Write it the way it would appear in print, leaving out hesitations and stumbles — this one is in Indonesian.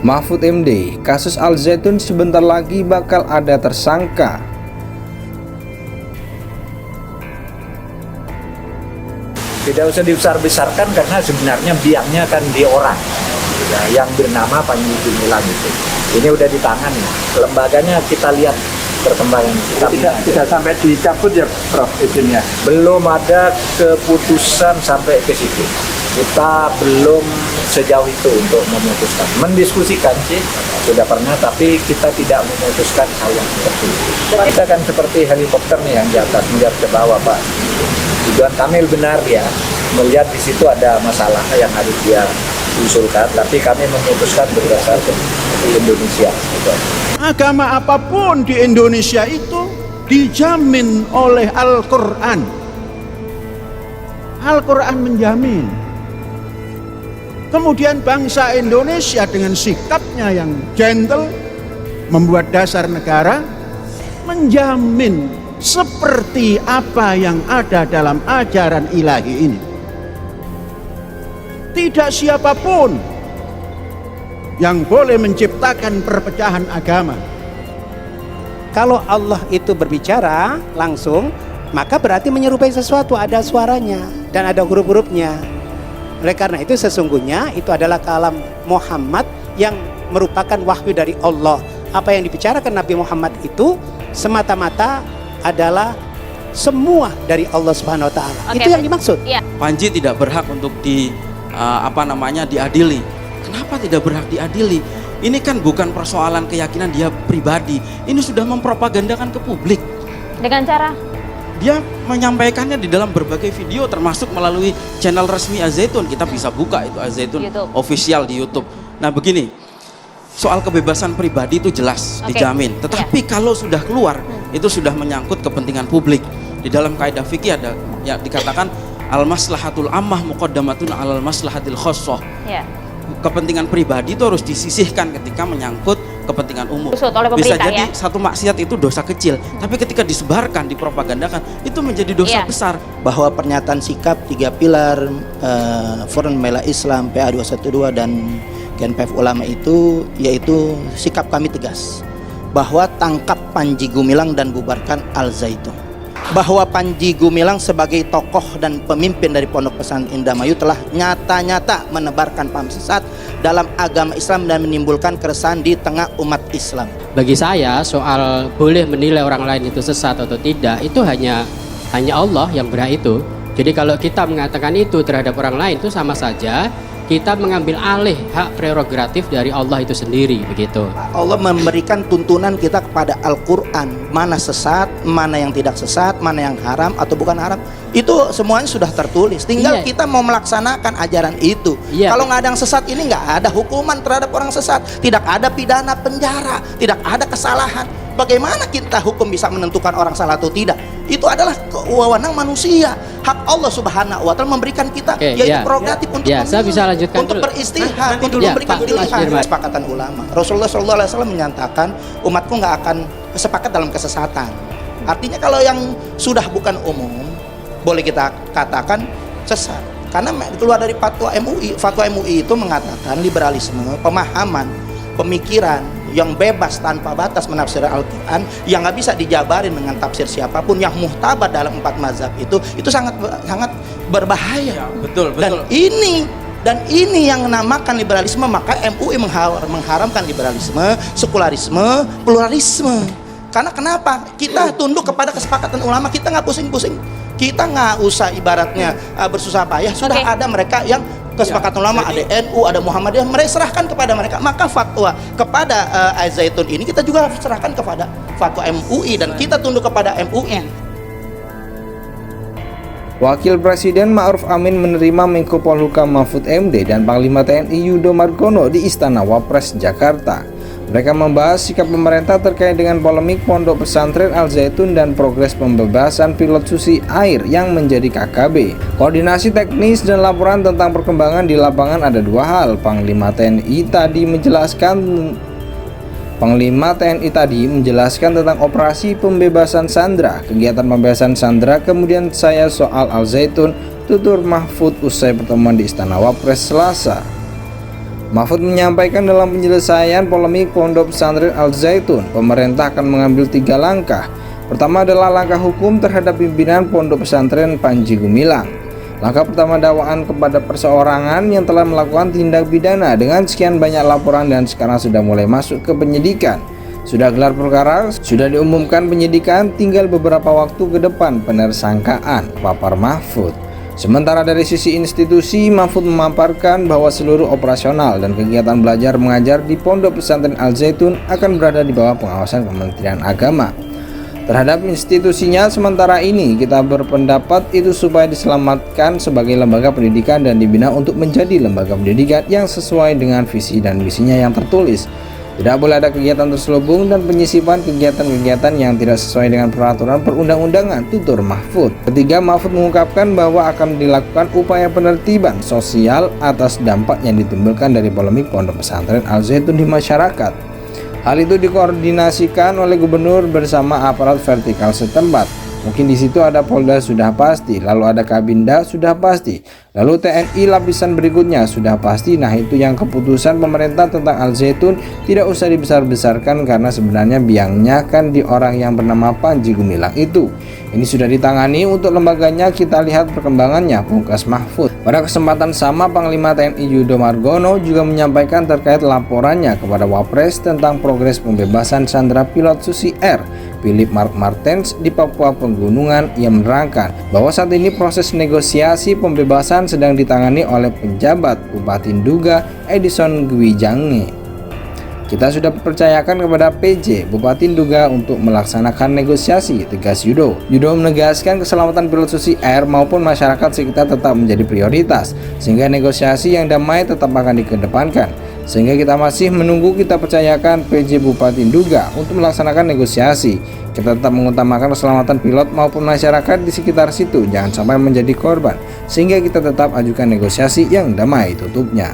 Mahfud MD, kasus Al Zaitun sebentar lagi bakal ada tersangka. Tidak usah dibesar-besarkan karena sebenarnya biangnya kan di orang ya, yang bernama Panji Gumilang itu. Ini udah di tangan ya. Lembaganya kita lihat perkembangan. Tidak sampai dicabut ya Prof izinnya? Belum ada keputusan sampai ke situ. Kita belum sejauh itu untuk memutuskan. Mendiskusikan sih sudah pernah, tapi kita tidak memutuskan hal yang seperti itu. Kita kan seperti helikopter nih yang di atas melihat ke bawah, Pak. Ridwan Kamil benar ya, melihat di situ ada masalah yang harus dia usulkan, tapi kami memutuskan berdasarkan Indonesia. Gitu. Agama apapun di Indonesia itu dijamin oleh Al-Quran. Al-Quran menjamin. Kemudian bangsa Indonesia dengan sikapnya yang gentle, membuat dasar negara, menjamin seperti apa yang ada dalam ajaran ilahi ini. Tidak siapapun yang boleh menciptakan perpecahan agama. Kalau Allah itu berbicara langsung, maka berarti menyerupai sesuatu, ada suaranya dan ada huruf-hurufnya. Oleh karena itu sesungguhnya itu adalah kalam Muhammad yang merupakan wahyu dari Allah. Apa yang dibicarakan Nabi Muhammad itu semata-mata adalah semua dari Allah Subhanahu wa taala. Itu yang dimaksud. Ya. Panji tidak berhak untuk diadili. Kenapa tidak berhak diadili? Ini kan bukan persoalan keyakinan dia pribadi. Ini sudah mempropagandakan ke publik. Dengan cara? Dia menyampaikannya di dalam berbagai video, termasuk melalui channel resmi Al Zaitun. Kita bisa buka itu Al Zaitun official di YouTube. Nah begini, soal kebebasan pribadi itu jelas dijamin. Tetapi kalau sudah keluar, itu sudah menyangkut kepentingan publik. Di dalam kaidah fikih ada ya dikatakan al-maslahatul ammah muqaddamatun alal maslahatil khassah. Ya. Kepentingan pribadi itu harus disisihkan ketika menyangkut kepentingan umum. Bisa jadi satu maksiat itu dosa kecil, tapi ketika disebarkan, dipropagandakan, itu menjadi dosa besar. Bahwa pernyataan sikap 3 pilar Forum Membela Islam, PA 212 dan GNPF Ulama itu, yaitu sikap kami tegas bahwa tangkap Panji Gumilang dan bubarkan Al Zaitun. Bahwa Panji Gumilang sebagai tokoh dan pemimpin dari Pondok Pesantren Indramayu telah nyata-nyata menebarkan paham sesat dalam agama Islam dan menimbulkan keresahan di tengah umat Islam. Bagi saya soal boleh menilai orang lain itu sesat atau tidak, itu hanya Allah yang berhak itu. Jadi kalau kita mengatakan itu terhadap orang lain, itu sama saja kita mengambil alih hak prerogatif dari Allah itu sendiri, begitu. Allah memberikan tuntunan kita kepada Al-Quran, mana sesat, mana yang tidak sesat, mana yang haram atau bukan haram, itu semuanya sudah tertulis. Tinggal kita mau melaksanakan ajaran itu. Kalau nggak ada yang sesat, ini nggak ada hukuman terhadap orang sesat, tidak ada pidana penjara, tidak ada kesalahan. Bagaimana kita hukum bisa menentukan orang salah atau tidak? Itu adalah wewenang manusia. Hak Allah Subhanahu wa taala memberikan kita yaitu prerogatif untuk untuk beristihad, untuk memberikan pilihan. Kesepakatan ulama. Rasulullah SAW menyatakan umatku nggak akan sepakat dalam kesesatan. Artinya kalau yang sudah bukan umum, boleh kita katakan sesat. Karena keluar dari fatwa MUI. Fatwa MUI itu mengatakan liberalisme, pemahaman, pemikiran yang bebas tanpa batas menafsir Al-Quran, yang nggak bisa dijabarin dengan tafsir siapapun, yang muhtabar dalam 4 mazhab itu sangat berbahaya. Betul. Dan ini yang namakan liberalisme. Maka MUI mengharamkan liberalisme, sekularisme, pluralisme. Karena kenapa? Kita tunduk kepada kesepakatan ulama, kita nggak pusing-pusing, kita nggak usah ibaratnya bersusah payah. Sudah ada mereka yang kesepakatan ulama, ada NU, ada Muhammadiyah, mereka serahkan kepada mereka. Maka fatwa kepada Al Zaitun ini kita juga serahkan kepada fatwa MUI dan kita tunduk kepada MUI. Wakil Presiden Ma'ruf Amin menerima Menko Polhukam Mahfud MD dan Panglima TNI Yudo Margono di Istana Wapres Jakarta. Mereka membahas sikap pemerintah terkait dengan polemik Pondok Pesantren Al Zaitun dan progres pembebasan pilot susi air yang menjadi KKB. Koordinasi teknis dan laporan tentang perkembangan di lapangan ada 2 hal. Panglima TNI tadi menjelaskan tentang operasi pembebasan sandera, kegiatan pembebasan sandera, kemudian saya soal Al Zaitun, tutur Mahfud usai pertemuan di Istana Wapres Selasa. Mahfud menyampaikan dalam penyelesaian polemik Pondok Pesantren Al Zaitun, pemerintah akan mengambil 3 langkah. Pertama adalah langkah hukum terhadap pimpinan Pondok Pesantren Panji Gumilang. Langkah pertama, dakwaan kepada perseorangan yang telah melakukan tindak pidana dengan sekian banyak laporan dan sekarang sudah mulai masuk ke penyidikan. Sudah gelar perkara, sudah diumumkan penyidikan, tinggal beberapa waktu ke depan penersangkaan, papar Mahfud. Sementara dari sisi institusi, Mahfud memaparkan bahwa seluruh operasional dan kegiatan belajar mengajar di Pondok Pesantren Al Zaitun akan berada di bawah pengawasan Kementerian Agama. Terhadap institusinya, sementara ini kita berpendapat itu supaya diselamatkan sebagai lembaga pendidikan dan dibina untuk menjadi lembaga pendidikan yang sesuai dengan visi dan misinya yang tertulis. Tidak boleh ada kegiatan terselubung dan penyisipan kegiatan-kegiatan yang tidak sesuai dengan peraturan perundang-undangan, tutur Mahfud. Ketiga, Mahfud mengungkapkan bahwa akan dilakukan upaya penertiban sosial atas dampak yang ditimbulkan dari polemik Pondok Pesantren Al Zaitun di masyarakat. Hal itu dikoordinasikan oleh gubernur bersama aparat vertikal setempat. Mungkin di situ ada Polda sudah pasti, lalu ada Kabinda sudah pasti, lalu TNI lapisan berikutnya sudah pasti. Nah, itu yang keputusan pemerintah tentang Al Zaitun tidak usah dibesar-besarkan karena sebenarnya biangnya kan di orang yang bernama Panji Gumilang itu. Ini sudah ditangani untuk lembaganya, kita lihat perkembangannya, pungkas Mahfud. Pada kesempatan sama, Panglima TNI Yudo Margono juga menyampaikan terkait laporannya kepada Wapres tentang progres pembebasan sandera pilot Susi Air Philip Mark Martens di Papua Pegunungan. Ia menerangkan bahwa saat ini proses negosiasi pembebasan sedang ditangani oleh penjabat Bupati Nduga Edison Gwijange. Kita sudah percayakan kepada PJ Bupati Nduga untuk melaksanakan negosiasi, tegas Yudo. Yudo menegaskan keselamatan pilot Susi Air maupun masyarakat sekitar tetap menjadi prioritas, sehingga negosiasi yang damai tetap akan dikedepankan. Sehingga kita masih menunggu, kita percayakan PJ Bupati Nduga untuk melaksanakan negosiasi. Kita tetap mengutamakan keselamatan pilot maupun masyarakat di sekitar situ, jangan sampai menjadi korban, sehingga kita tetap ajukan negosiasi yang damai, tutupnya.